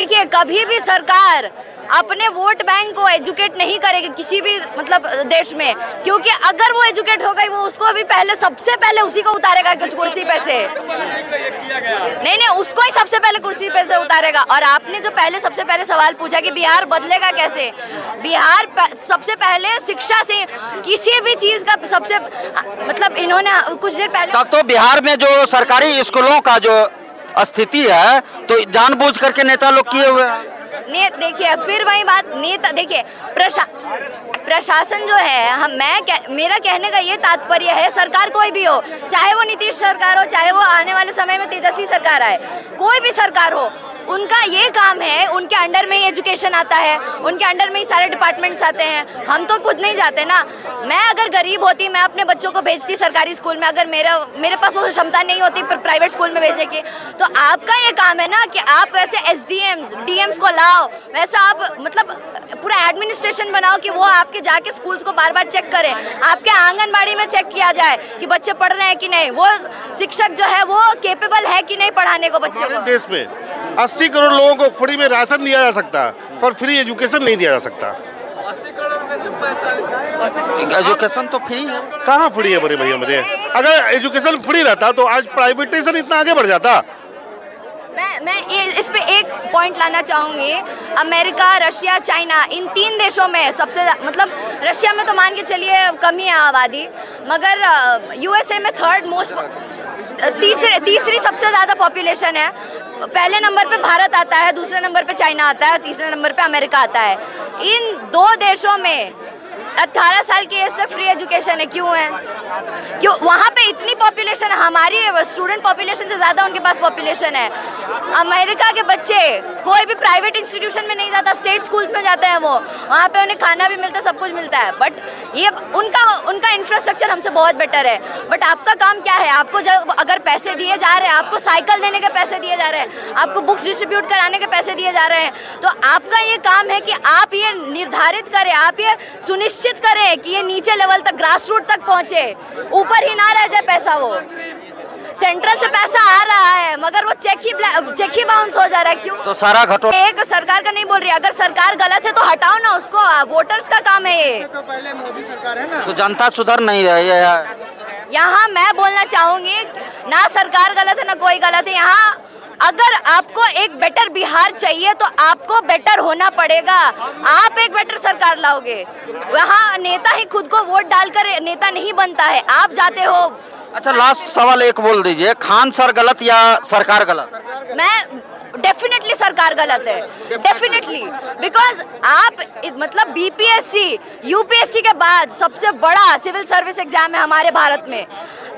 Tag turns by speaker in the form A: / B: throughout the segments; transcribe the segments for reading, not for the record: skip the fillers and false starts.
A: देखिए, कभी भी सरकार अपने वोट बैंक को एजुकेट नहीं करेगी किसी भी मतलब देश में, क्योंकि अगर वो एजुकेट हो गई वो उसको अभी पहले सबसे पहले उसी को उतारेगा कुर्सी पे से। नहीं, उसको ही सबसे पहले कुर्सी पे से उतारेगा। और आपने जो पहले सबसे पहले सवाल पूछा कि बिहार बदलेगा कैसे, बिहार सबसे पहले शिक्षा से किसी भी चीज का सबसे मतलब इन्होंने कुछ देर पहले
B: तब तो बिहार में जो सरकारी स्कूलों का जो स्थिति है तो जानबूझ करके नेता लोग किए हुए हैं।
A: देखिए फिर वही बात, नेता देखिए प्रशासन जो है, मेरा कहने का ये तात्पर्य है, सरकार कोई भी हो, चाहे वो नीतीश सरकार हो, चाहे वो आने वाले समय में तेजस्वी सरकार आए, कोई भी सरकार हो, उनका ये काम है, उनके अंडर में ही एजुकेशन आता है, उनके अंडर में ही सारे डिपार्टमेंट्स आते हैं। हम तो खुद नहीं जाते ना। मैं अगर गरीब होती, मैं अपने बच्चों को भेजती सरकारी स्कूल में, अगर मेरे पास वो क्षमता नहीं होती प्राइवेट स्कूल में भेजने की, तो आपका ये काम है ना कि आप वैसे SDMs DMs को लाओ, वैसा आप मतलब पूरा एडमिनिस्ट्रेशन बनाओ कि वो आपके जाके स्कूल्स को बार बार चेक करें, आपके आंगनबाड़ी में चेक किया जाए कि बच्चे पढ़ रहे हैं कि नहीं, वो शिक्षक जो है वो केपेबल है कि नहीं पढ़ाने को बच्चे को।
C: देश में 80 करोड़ लोगों को फ्री में राशन दिया जा सकता है, पर फ्री एजुकेशन नहीं दिया जा सकता।
B: एजुकेशन तो फ्री है,
C: कहाँ फ्री है बड़े भैया मेरे? अगर एजुकेशन फ्री रहता तो आज प्राइवेटाइजेशन इतना आगे बढ़ जाता।
A: मैं इस पे एक पॉइंट लाना चाहूँगी। अमेरिका, रशिया, चाइना, इन 3 देशों में सबसे मतलब रशिया में तो मान के चलिए कमी है आबादी, मगर USA में तीसरी सबसे ज़्यादा पॉपुलेशन है। पहले नंबर पे भारत आता है, दूसरे नंबर पे चाइना आता है, तीसरे नंबर पे अमेरिका आता है। इन 2 देशों में 18 साल की एज तक फ्री एजुकेशन है। क्यों है? क्यों? वहाँ पे इतनी पॉपुलेशन है, हमारी स्टूडेंट पॉपुलेशन से ज़्यादा उनके पास पॉपुलेशन है। अमेरिका के बच्चे कोई भी प्राइवेट इंस्टीट्यूशन में नहीं जाता, स्टेट स्कूल्स में जाते हैं वो, वहाँ पे उन्हें खाना भी मिलता है, सब कुछ मिलता है। बट ये उनका इंफ्रास्ट्रक्चर हमसे बहुत बेटर है। बट आपका काम क्या है? आपको जब अगर पैसे दिए जा रहे हैं, आपको साइकिल देने के पैसे दिए जा रहे हैं, आपको बुक्स डिस्ट्रीब्यूट कराने के पैसे दिए जा रहे हैं, तो आपका ये काम है कि आप ये निर्धारित करें, आप ये सुनिश्चित करें कि ये नीचे लेवल तक, ग्रास रूट तक पहुंचे, ऊपर ही ना रह जाए पैसा। वो सेंट्रल से पैसा आ रहा है मगर वो चेक ही बाउंस हो जा रहा है। क्यों?
B: तो सारा घटो
A: एक सरकार का नहीं बोल रही, अगर सरकार गलत है तो हटाओ ना उसको, वोटर्स का काम है ये।
D: तो पहले मोदी सरकार है ना,
B: तो जनता सुधर नहीं रही है।
A: यहाँ मैं बोलना चाहूंगी, ना सरकार गलत है ना कोई गलत है। यहाँ अगर आपको एक बेटर बिहार चाहिए तो आपको बेटर होना पड़ेगा, आप एक बेटर सरकार लाओगे। वहाँ नेता ही खुद को वोट डालकर नेता नहीं बनता है, आप जाते हो।
B: अच्छा, लास्ट सवाल एक बोल दीजिए, खान सर गलत या सरकार गलत?
A: मैं डेफिनेटली सरकार गलत है, डेफिनेटली, बिकॉज आप मतलब BPSC UPSC के बाद सबसे बड़ा सिविल सर्विस एग्जाम है हमारे भारत में।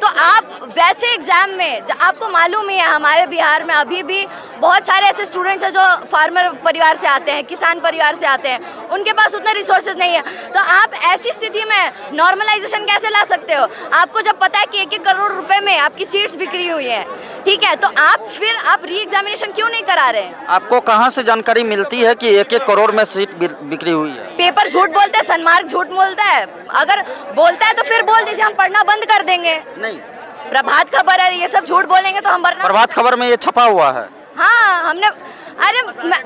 A: तो आप वैसे एग्जाम में आपको मालूम ही है हमारे बिहार में अभी भी बहुत सारे ऐसे स्टूडेंट्स हैं जो फार्मर परिवार से आते हैं, किसान परिवार से आते हैं, उनके पास उतने रिसोर्सेज नहीं है। तो आप ऐसी स्थिति में नॉर्मलाइजेशन कैसे ला सकते हो? आपको जब पता है कि 1-1 करोड़ रुपए में आपकी सीट्स बिक्री हुई है, ठीक है, तो आप री एग्जामिनेशन क्यों नहीं करा रहे हैं?
B: आपको कहाँ से जानकारी मिलती है कि 1-1 करोड़ में सीट बिक्री हुई है?
A: पेपर झूठ बोलता है, सनमार्ग झूठ बोलता है। अगर बोलता है तो फिर बोल दीजिए, हम पढ़ना बंद कर देंगे।
B: नहीं,
A: प्रभात खबर है, ये सब झूठ बोलेंगे तो हम
B: प्रभात खबर में ये छपा हुआ है।
A: हाँ, हमने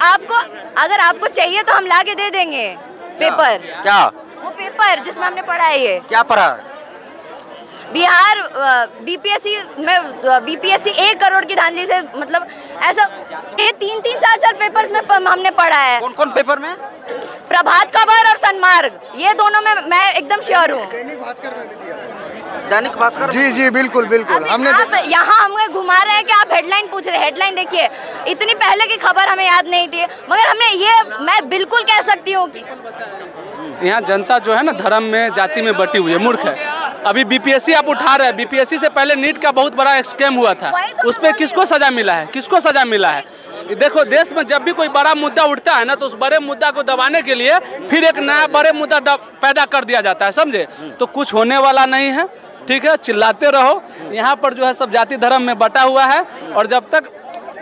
A: आपको अगर आपको चाहिए तो हम लाके दे देंगे पेपर।
B: क्या?
A: वो पेपर जिसमें हमने पढ़ा है। ये क्या
B: पढ़ा है?
A: बिहार BPSC 1 करोड़ की धांधली से, मतलब ऐसा ये 3-3, 4-4 पेपर्स में हमने पढ़ा है।
B: कौन यहाँ में?
A: प्रभात खबर और सनमार्ग, ये दोनों में मैं एकदम श्योर हूँ।
B: दैनिक भास्कर?
D: जी बिल्कुल हमने
A: यहाँ हमें घुमा रहे हैं कि आप हेडलाइन पूछ रहे हैं। हेडलाइन देखिए, इतनी पहले की खबर हमें याद नहीं थी, मगर हमने मैं बिल्कुल कह सकती हूँ कि
E: यहाँ जनता जो है ना धर्म में, जाति में बटी हुई है, मूर्ख है। अभी BPSC आप उठा रहे हैं, BPSC से पहले नीट का बहुत बड़ा स्कैम हुआ था, उस पर किसको सजा मिला है? किसको सजा मिला है? देखो, देश में जब भी कोई बड़ा मुद्दा उठता है ना, तो उस बड़े मुद्दा को दबाने के लिए फिर एक नया बड़े मुद्दा पैदा कर दिया जाता है, समझे? तो कुछ होने वाला नहीं है, ठीक है? चिल्लाते रहो। यहाँ पर जो है सब जाति धर्म में बटा हुआ है, और जब तक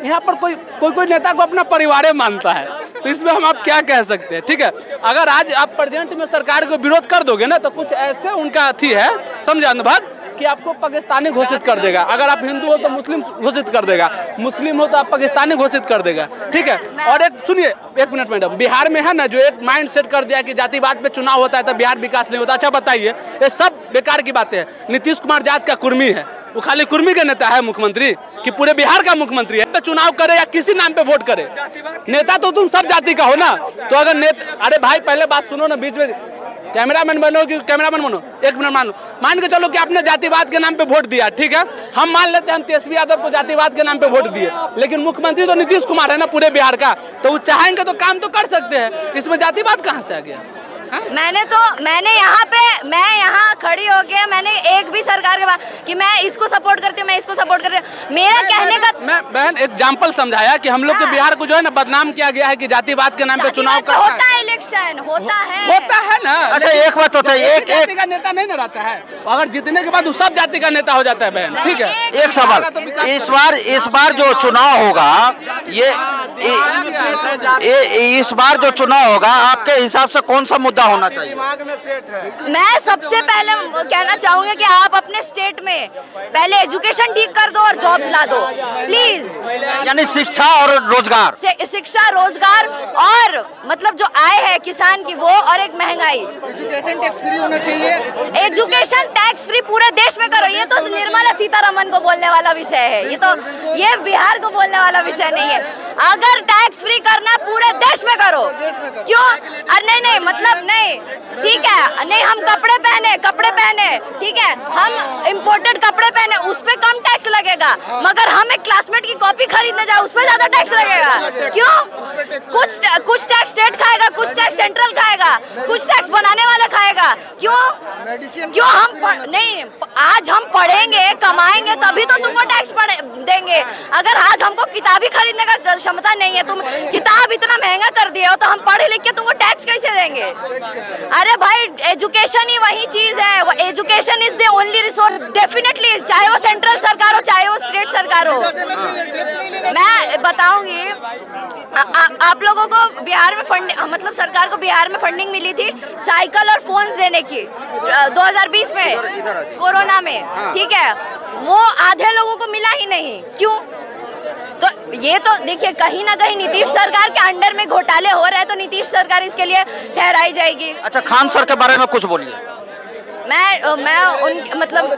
E: यहाँ पर कोई नेता को अपना परिवार मानता है, तो इसमें हम आप क्या कह सकते हैं, ठीक है? अगर आज आप प्रेजेंट में सरकार को विरोध कर दोगे ना, तो कुछ ऐसे उनका अथी है, समझे अनुभव, कि आपको पाकिस्तानी घोषित कर देगा, अगर आप हिंदू हो तो मुस्लिम घोषित कर देगा, मुस्लिम हो तो आप पाकिस्तानी घोषित कर देगा, ठीक है। और एक सुनिए, एक मिनट मैडम, बिहार में है ना जो एक माइंड सेट कर दिया कि जातिवाद पे चुनाव होता है तो बिहार विकास नहीं होता। अच्छा बताइए, ये सब बेकार की बातें हैं। नीतीश कुमार जात का कुर्मी है, वो खाली कुर्मी का नेता है मुख्यमंत्री कि पूरे बिहार का मुख्यमंत्री है? तो चुनाव करे या किसी नाम पे वोट करे, नेता तो तुम सब जाति का हो ना। तो अगर नेता, अरे भाई पहले बात सुनो ना, बीच में कैमरामैन बनो कि कैमरामैन बनो, एक मिनट मान के चलो कि आपने जातिवाद के नाम पे वोट दिया, ठीक है, हम मान लेते हैं हम तेजस्वी यादव को जातिवाद के नाम पे वोट दिए, लेकिन मुख्यमंत्री तो नीतीश कुमार है ना पूरे बिहार का, तो वो चाहेंगे तो काम तो कर सकते हैं, इसमें जातिवाद कहाँ से आ गया?
A: मैं यहाँ खड़ी होके मैंने एक भी सरकार के बाद कि मैं इसको सपोर्ट करती हूँ, मैं इसको सपोर्ट करती हूँ, मेरा कहने का
E: मैं बहन एग्जाम्पल समझाया कि हम लोग के बिहार को जो है ना बदनाम किया गया है कि जातिवाद के नाम पे चुनाव करता
A: होता है, इलेक्शन होता है
E: ना।
B: अच्छा एक बात होता है, एक
E: जाति का नेता नहीं ना रहता है, अगर जीतने के बाद वो सब जाति का नेता हो जाता है बहन, ठीक है।
B: एक सवाल, इस बार जो चुनाव होगा, इस बार जो चुनाव होगा आपके हिसाब से कौन सा मुद्दा होना चाहिए?
A: मैं सबसे पहले कहना चाहूंगी कि आप अपने स्टेट में पहले एजुकेशन ठीक कर दो और जॉब्स ला दो प्लीज,
B: यानी शिक्षा और रोजगार,
A: शिक्षा रोजगार और मतलब जो आय है किसान की वो, और एक महंगाई।
D: एजुकेशन टैक्स फ्री होना चाहिए,
A: एजुकेशन टैक्स फ्री पूरे देश में करो। ये तो निर्मला सीतारमन को बोलने वाला विषय है, ये बिहार को बोलने वाला विषय नहीं है। अगर टैक्स फ्री करना पूरे देश में करो, क्यों? अरे नहीं मतलब नहीं, ठीक है, नहीं हम कपड़े पहने, ठीक है, हम इम्पोर्टेड कपड़े पहने, उस पे कम टैक्स लगेगा, मगर हम एक क्लासमेट की कॉपी खरीदने जाए उस पे ज्यादा टैक्स लगेगा। क्यों? कुछ टैक्स स्टेट खाएगा, कुछ टैक्स सेंट्रल खाएगा, कुछ टैक्स बनाने वाला खाएगा। क्यों हम नहीं, आज हम पढ़ेंगे कमाएंगे तभी तो तुमको टैक्स देंगे। अगर आज हमको किताबी खरीदने का क्षमता नहीं है, तुम किताब इतना महंगा कर दिए हो, तो हम पढ़ लिख के तुमको टैक्स कैसे देंगे? अरे भाई एजुकेशन ही वही चीज है, वो education is the only resource definitely, चाहे वो सेंट्रल सरकार हो चाहे वो स्टेट सरकार हो। मैं बताऊंगी आप लोगों को बिहार में मतलब सरकार को बिहार में फंडिंग मिली थी साइकिल और फोन देने की 2020 में कोरोना में, ठीक है, वो आधे लोगों को मिला ही नहीं। क्यों? तो ये तो देखिए कहीं ना कहीं नीतीश सरकार के अंडर में घोटाले हो रहे हैं, तो नीतीश सरकार इसके लिए ठहराई जाएगी।
B: अच्छा खान सर के बारे में कुछ बोलिए।
A: मैं उन मतलब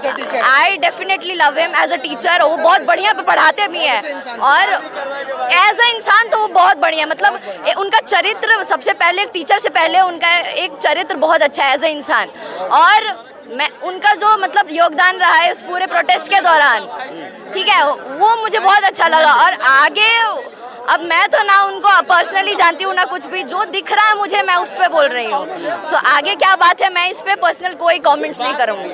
A: I definitely love him as a teacher, वो बहुत बढ़िया पढ़ाते भी हैं, और एज अ इंसान तो वो बहुत बढ़िया, मतलब उनका चरित्र सबसे पहले एक टीचर से पहले उनका एक चरित्र बहुत अच्छा है एज अ इंसान, और मैं उनका जो मतलब योगदान रहा है इस पूरे प्रोटेस्ट के दौरान, ठीक है, वो मुझे बहुत अच्छा लगा। और आगे अब मैं तो ना उनको पर्सनली जानती हूँ ना कुछ भी, जो दिख रहा है मुझे मैं उस पे बोल रही हूँ। सो आगे क्या बात है मैं इस पे पर्सनल कोई कमेंट्स नहीं करूँगी।